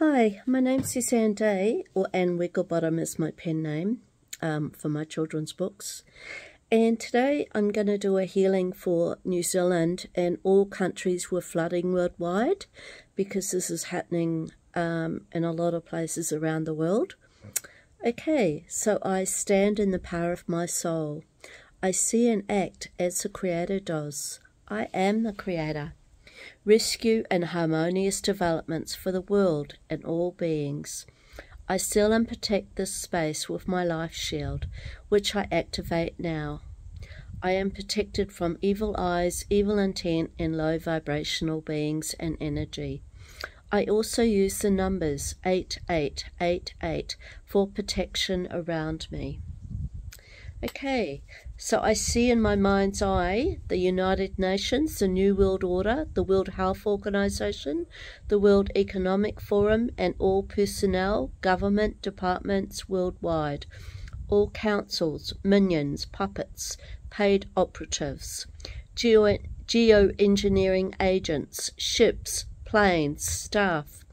Hi, my name's Suzanne Day, or Anne Wigglebottom is my pen name for my children's books. And today I'm going to do a healing for New Zealand and all countries with flooding worldwide, because this is happening in a lot of places around the world. Okay, so I stand in the power of my soul. I see and act as the Creator does. I am the Creator. Rescue and harmonious developments for the world and all beings. I seal and protect this space with my life shield, which I activate now. I am protected from evil eyes, evil intent, and low vibrational beings and energy. I also use the numbers 8888 for protection around me. Okay, so I see in my mind's eye the United Nations, the New World Order, the World Health Organization, the World Economic Forum, and all personnel, government departments worldwide, all councils, minions, puppets, paid operatives, geoengineering agents, ships, planes, staff,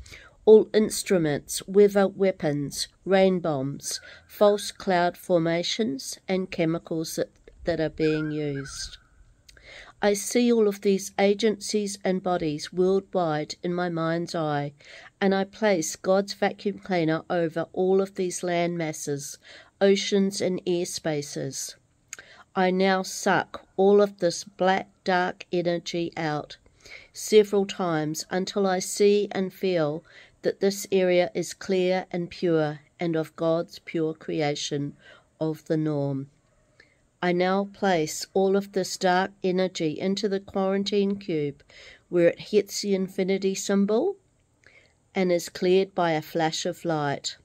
all instruments, weather weapons, rain bombs, false cloud formations, and chemicals that are being used. I see all of these agencies and bodies worldwide in my mind's eye, and I place God's vacuum cleaner over all of these land masses, oceans, and air spaces. I now suck all of this black, dark energy out several times until I see and feel that this area is clear and pure and of God's pure creation of the norm. I now place all of this dark energy into the quarantine cube where it hits the infinity symbol and is cleared by a flash of light,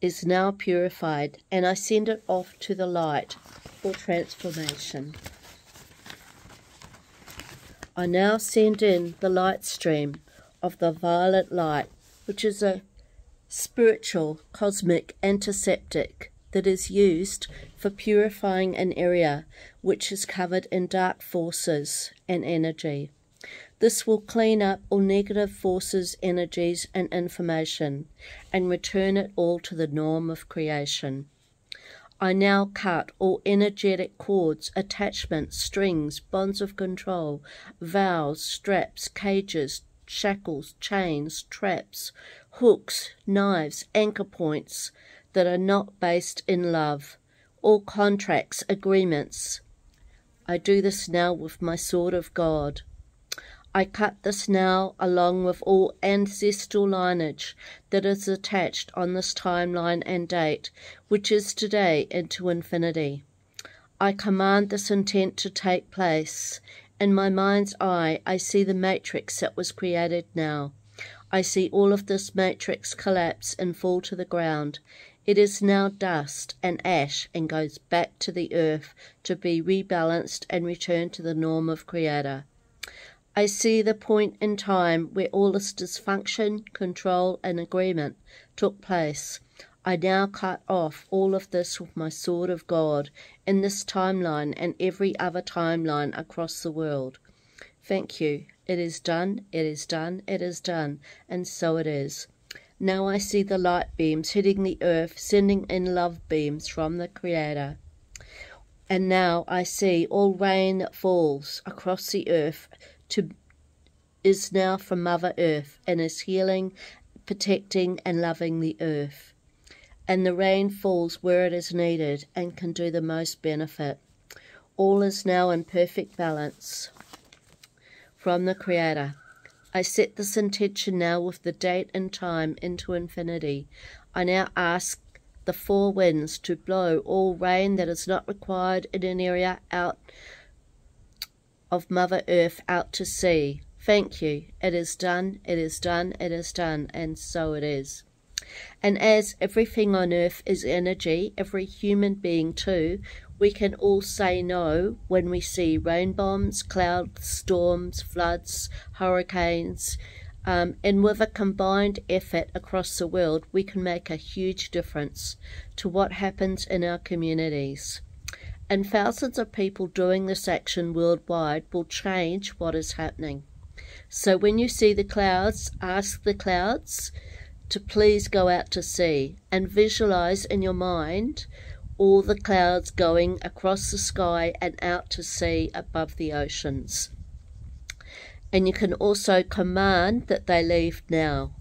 is now purified, and I send it off to the light for transformation. I now send in the light stream of the violet light, which is a spiritual, cosmic antiseptic that is used for purifying an area which is covered in dark forces and energy. This will clean up all negative forces, energies, and information, and return it all to the norm of creation. I now cut all energetic cords, attachments, strings, bonds of control, vows, straps, cages, shackles, chains, traps, hooks, knives, anchor points that are not based in love, all contracts, agreements. I do this now with my sword of God. I cut this now along with all ancestral lineage that is attached on this timeline and date, which is today, into infinity. I command this intent to take place. In my mind's eye, I see the matrix that was created now. I see all of this matrix collapse and fall to the ground. It is now dust and ash and goes back to the earth to be rebalanced and returned to the norm of Creator. I see the point in time where all this dysfunction, control, and agreement took place. I now cut off all of this with my sword of God in this timeline and every other timeline across the world. Thank you. It is done, it is done, it is done, and so it is. Now I see the light beams hitting the earth, sending in love beams from the Creator. And now I see all rain that falls across the earth is now from Mother Earth and is healing, protecting, and loving the earth. And the rain falls where it is needed and can do the most benefit. All is now in perfect balance from the Creator. I set this intention now with the date and time into infinity. I now ask the four winds to blow all rain that is not required in an area out of Mother Earth out to sea. Thank you. It is done, it is done, it is done, and so it is. And as everything on earth is energy, every human being too, we can all say no when we see rain bombs, clouds, storms, floods, hurricanes, and with a combined effort across the world, we can make a huge difference to what happens in our communities. And thousands of people doing this action worldwide will change what is happening. So when you see the clouds, ask the clouds to please go out to sea and visualize in your mind all the clouds going across the sky and out to sea above the oceans. And you can also command that they leave now.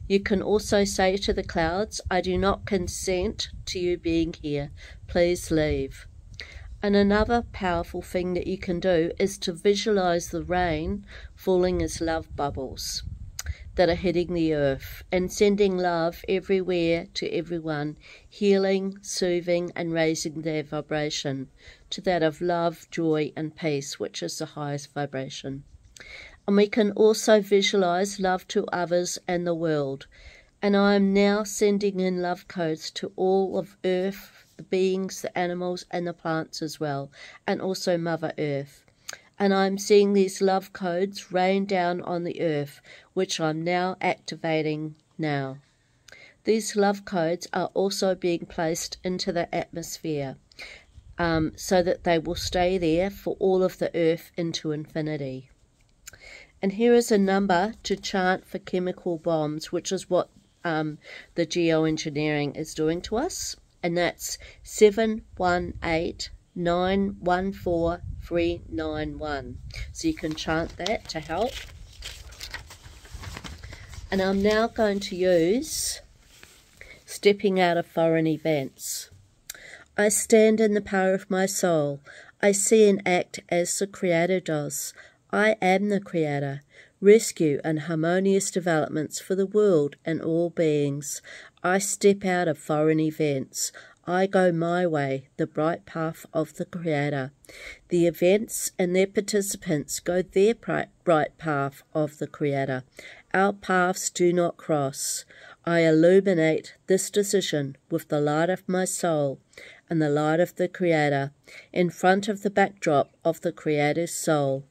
You can also say to the clouds, I do not consent to you being here. Please leave. And another powerful thing that you can do is to visualize the rain falling as love bubbles that are hitting the earth and sending love everywhere to everyone, healing, soothing, and raising their vibration to that of love, joy, and peace, which is the highest vibration. And we can also visualize love to others and the world. And I am now sending in love codes to all of Earth, the beings, the animals, and the plants as well, and also Mother Earth. And I'm seeing these love codes rain down on the earth, which I'm now activating now. These love codes are also being placed into the atmosphere so that they will stay there for all of the earth into infinity. And here is a number to chant for chemical bombs, which is what the geoengineering is doing to us. And that's 718914391. So you can chant that to help. And I'm now going to use stepping out of foreign events. I stand in the power of my soul. I see and act as the Creator does. I am the Creator. Rescue and harmonious developments for the world and all beings. I step out of foreign events. I go my way, the bright path of the Creator. The events and their participants go their bright path of the Creator. Our paths do not cross. I illuminate this decision with the light of my soul and the light of the Creator in front of the backdrop of the Creator's soul.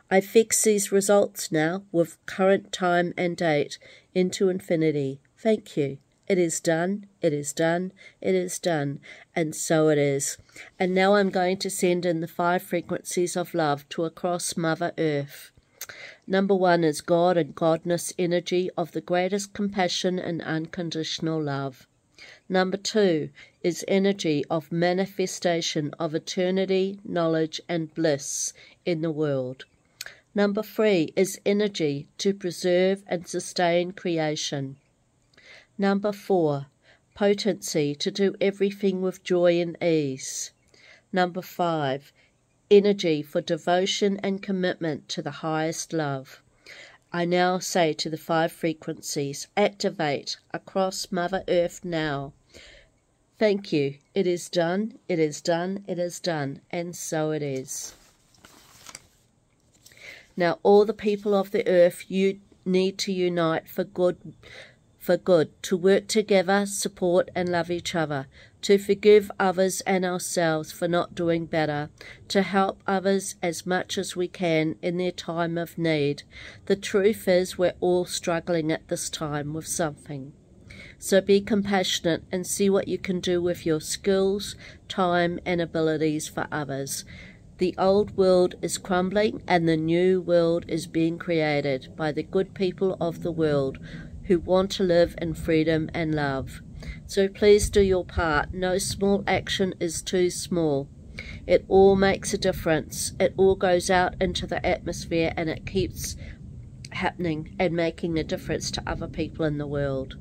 I fix these results now with current time and date into infinity. Thank you. It is done, it is done, it is done, and so it is. And now I'm going to send in the 5 frequencies of love to across Mother Earth. Number 1 is God and Godness energy of the greatest compassion and unconditional love. Number 2 is energy of manifestation of eternity, knowledge, and bliss in the world. Number 3 is energy to preserve and sustain creation. Number 4, potency to do everything with joy and ease. Number 5, energy for devotion and commitment to the highest love. I now say to the 5 frequencies, activate across Mother Earth now. Thank you. It is done, it is done, it is done, and so it is. Now all the people of the earth, you need to unite for good, to work together, support and love each other, to forgive others and ourselves for not doing better, to help others as much as we can in their time of need. The truth is we're all struggling at this time with something. So be compassionate and see what you can do with your skills, time and abilities for others. The old world is crumbling and the new world is being created by the good people of the world who want to live in freedom and love. So please do your part. No small action is too small. It all makes a difference. It all goes out into the atmosphere and it keeps happening and making a difference to other people in the world.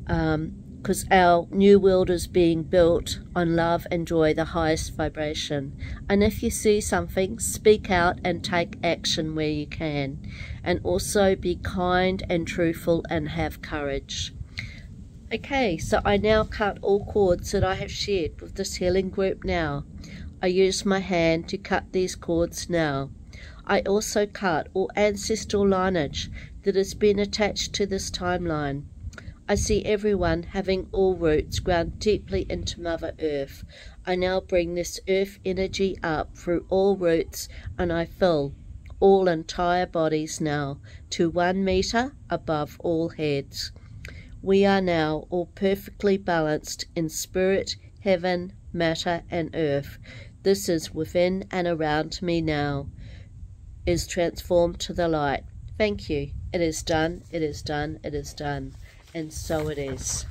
Because our new world is being built on love and joy, the highest vibration. And if you see something, speak out and take action where you can. And also be kind and truthful and have courage. Okay, so I now cut all cords that I have shared with this healing group now. I use my hand to cut these cords now. I also cut all ancestral lineage that has been attached to this timeline. I see everyone having all roots ground deeply into Mother Earth. I now bring this earth energy up through all roots and I fill all entire bodies now to 1 meter above all heads. We are now all perfectly balanced in spirit, heaven, matter and earth. This is within and around me now. is transformed to the light. Thank you. It is done, it is done, it is done. And so it is.